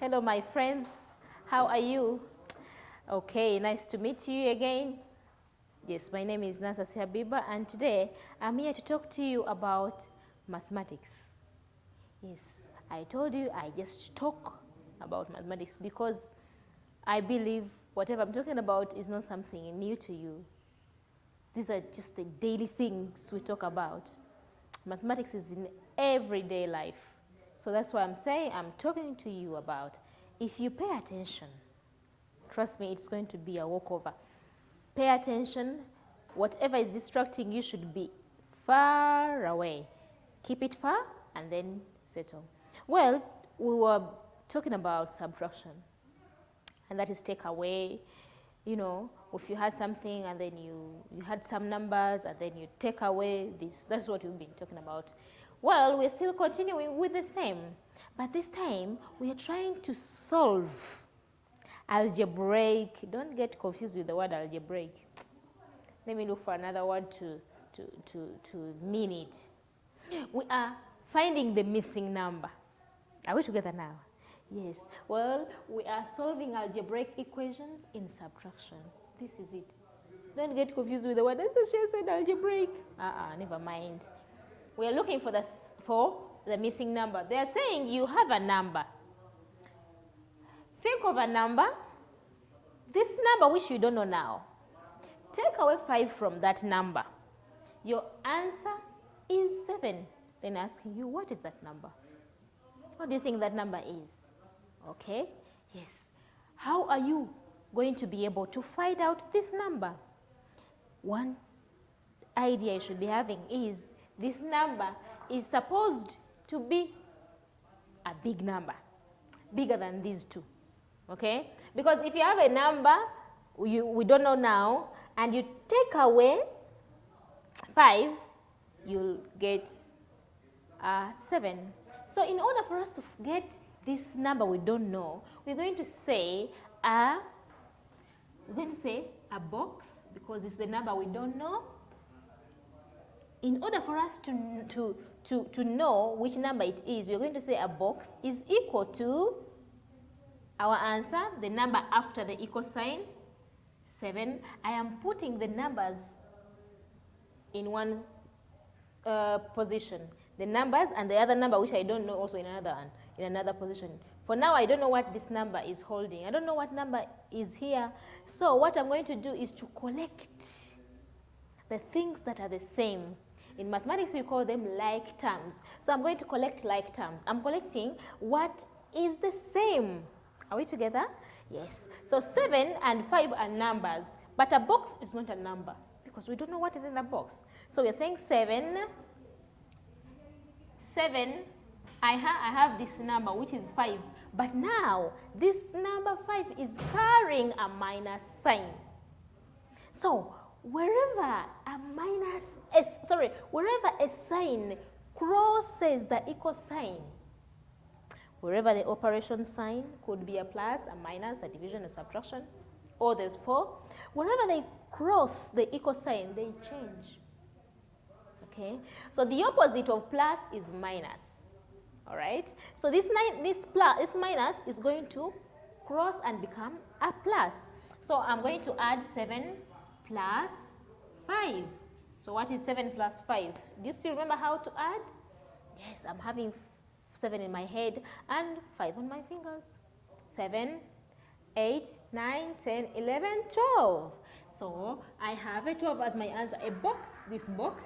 Hello, my friends. How are you? Okay, nice to meet you again. Yes, my name is Habibah, and today I'm here to talk to you about mathematics. Yes, I told you I just talk about mathematics because I believe whatever I'm talking about is not something new to you. These are just the daily things we talk about. Mathematics is in everyday life. So that's why I'm saying I'm talking to you about. If you pay attention, trust me, it's going to be a walkover. Pay attention. Whatever is distracting you should be far away. Keep it far and then settle. Well, we were talking about subtraction, and that is take away. You know, if you had something and then you had some numbers and then you take away this, that's what we've been talking about. Well, we're still continuing with the same, but this time we are trying to solve algebraic. Don't get confused with the word algebraic. Let me look for another word to mean it. We are finding the missing number. Are we together now? Yes. Well, we are solving algebraic equations in subtraction. This is it. Don't get confused with the word. She said algebraic. Never mind. We are looking for the missing number. They are saying you have a number. Think of a number. This number which you don't know now. Take away 5 from that number. Your answer is 7. Then asking you, what is that number? What do you think that number is? Okay, yes. How are you going to be able to find out this number? One idea you should be having is this number is supposed to be a big number, bigger than these two, okay? Because if you have a number we don't know now and you take away 5, you'll get 7. So in order for us to get this number we don't know, we're going to say a box, because it's the number we don't know. In order for us to know which number it is, we're going to say a box is equal to our answer, the number after the equal sign, 7. I am putting the numbers in one position. The numbers and the other number which I don't know also in another position. For now I don't know what this number is holding. I don't know what number is here. So what I'm going to do is to collect the things that are the same. In mathematics we call them like terms. So I'm going to collect like terms. I'm collecting what is the same. Are we together? Yes. So 7 and 5 are numbers, but a box is not a number because we don't know what is in the box. So we're saying 7, I have this number which is 5, but now this number 5 is carrying a minus sign. So wherever a sign crosses the equal sign, wherever the operation sign could be a plus, a minus, a division, a subtraction, or there's 4, wherever they cross the equal sign, they change. Okay, so the opposite of plus is minus. All right, so this minus is going to cross and become a plus. So I'm going to add 7 plus 5. So what is 7 plus 5? Do you still remember how to add? Yes, I'm having 7 in my head and 5 on my fingers. 7, 8, 9, 10, 11, 12. So I have a 12 as my answer. A box, this box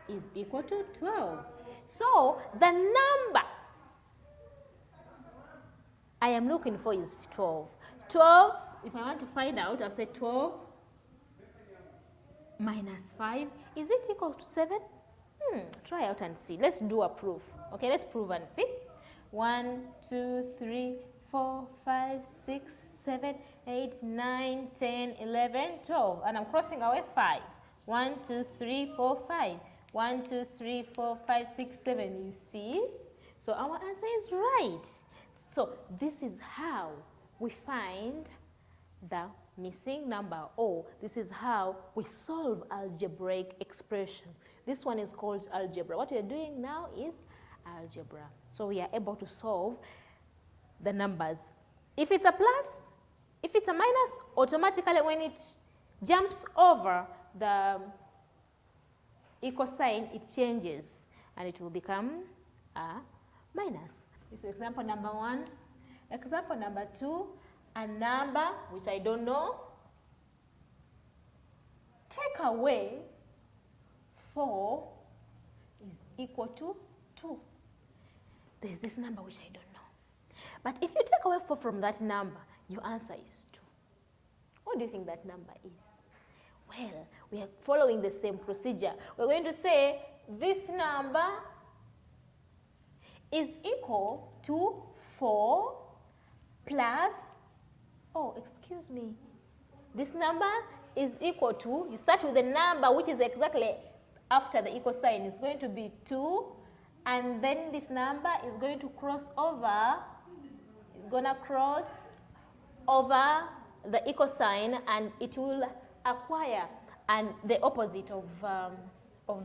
is equal to 12. So the number I am looking for is 12. 12, if I want to find out, I'll say 12 minus 5. Is it equal to 7? Try out and see. Let's do a proof. Okay, let's prove and see. 1, 2, 3, 4, 5, 6, 7, 8, 9, 10, 11, 12. And I'm crossing away 5. 1, 2, 3, 4, 5. 1, 2, 3, 4, 5, 6, 7. You see? So our answer is right. So this is how we find the missing number, or this is how we solve algebraic expression. This one is called algebra. What we are doing now is algebra. So we are able to solve the numbers If it's a plus, if it's a minus, automatically when it jumps over the equal sign, it changes and it will become a minus. This is example number 1. Example number 2, a number which I don't know. Take away 4 is equal to 2. There's this number which I don't know. But if you take away 4 from that number, your answer is 2. What do you think that number is? Well, we are following the same procedure. We're going to say this number is equal to 4 plus, oh, excuse me. This number is equal to, you start with the number which is exactly after the equal sign. It's going to be 2, and then this number is going to cross over, it's going to cross over the equal sign, and it will acquire and the opposite of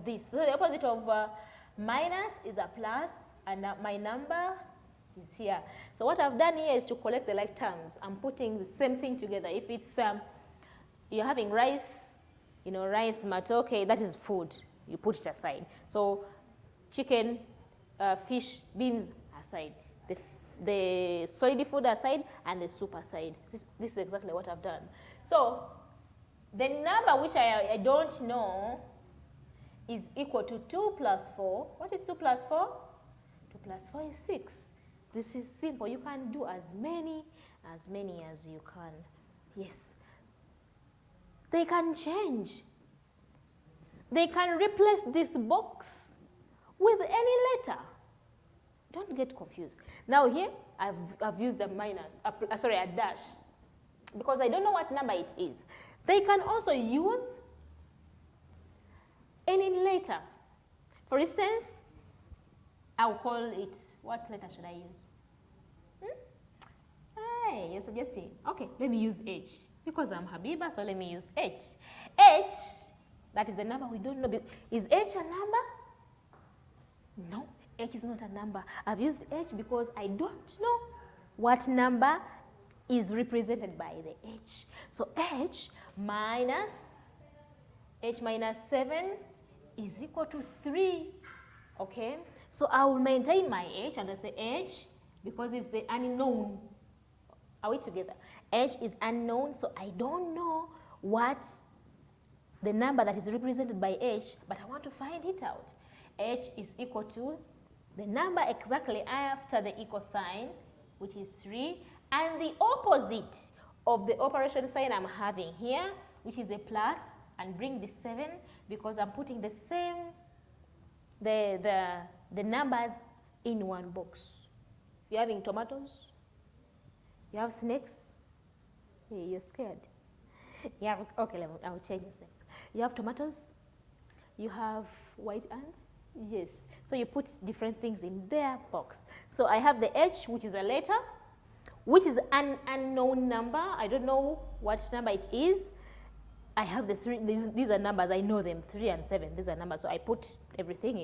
this. So the opposite of minus is a plus, and my number is here. So what I've done here is to collect the like terms. I'm putting the same thing together. If it's you're having rice, you know, rice, matoke, that is food. You put it aside. So chicken, fish, beans aside. The solid food aside and the soup aside. This is exactly what I've done. So the number which I don't know is equal to 2 plus 4. What is 2 plus 4? 2 plus 4 is 6. This is simple. You can do as many as you can. Yes. They can change. They can replace this box with any letter. Don't get confused. Now here, I've used a minus, a dash, because I don't know what number it is. They can also use any letter. For instance, I'll call it, what letter should I use? Hey, you're suggesting. Okay, let me use H. Because I'm Habibah, so let me use H. H, that is a number we don't know. Is H a number? No, H is not a number. I've used H because I don't know what number is represented by the H. So H minus 7 is equal to 3. Okay, so I will maintain my H and I say H because it's the unknown. Are we together? H is unknown, so I don't know what the number that is represented by H, but I want to find it out. H is equal to the number exactly after the equal sign, which is 3, and the opposite of the operation sign I'm having here, which is a plus, and bring the 7 because I'm putting the same, the numbers in one box. You're having tomatoes, you have snakes. Hey, you're scared. You have, okay, I'll change the snakes. You have tomatoes, you have white ants, yes. So you put different things in their box. So I have the H, which is a letter, which is an unknown number. I don't know what number it is. I have the 3, these are numbers, I know them, 3 and 7, these are numbers. So I put everything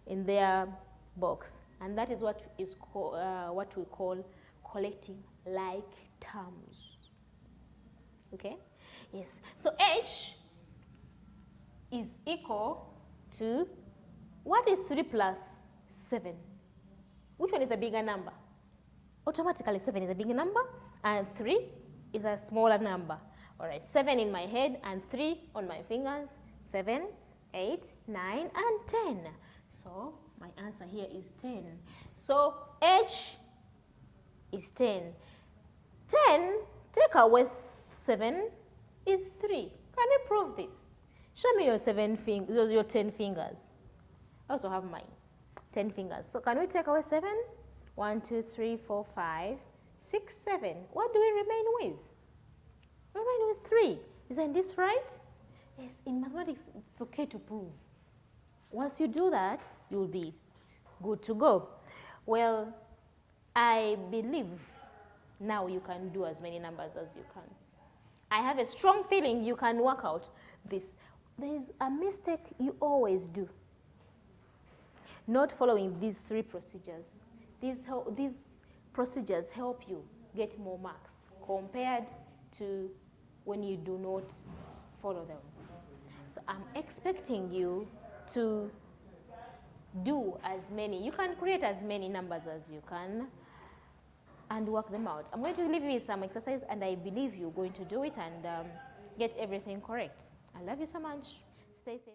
in their box. And that is what is what we call collecting like terms. Okay? Yes. So H is equal to, what is 3 plus 7? Which one is a bigger number? Automatically 7 is a bigger number and 3 is a smaller number. All right, 7 in my head and 3 on my fingers. 7, 8, 9, and 10. So my answer here is 10. So H is 10. 10 take away 7 is 3. Can you prove this? Show me your 10 fingers. I also have mine. 10 fingers. So can we take away 7? 1, 2, 3, 4, 5, 6, 7. What do we remain with? We remain with 3. Isn't this right? Yes, in mathematics, it's okay to prove. Once you do that, you'll be good to go. Well, I believe now you can do as many numbers as you can. I have a strong feeling you can work out this. There is a mistake you always do. Not following these 3 procedures. These procedures help you get more marks compared to when you do not follow them. So I'm expecting you to do as many, you can create as many numbers as you can and work them out. I'm going to leave you with some exercise and I believe you're going to do it and get everything correct. I love you so much. Stay safe.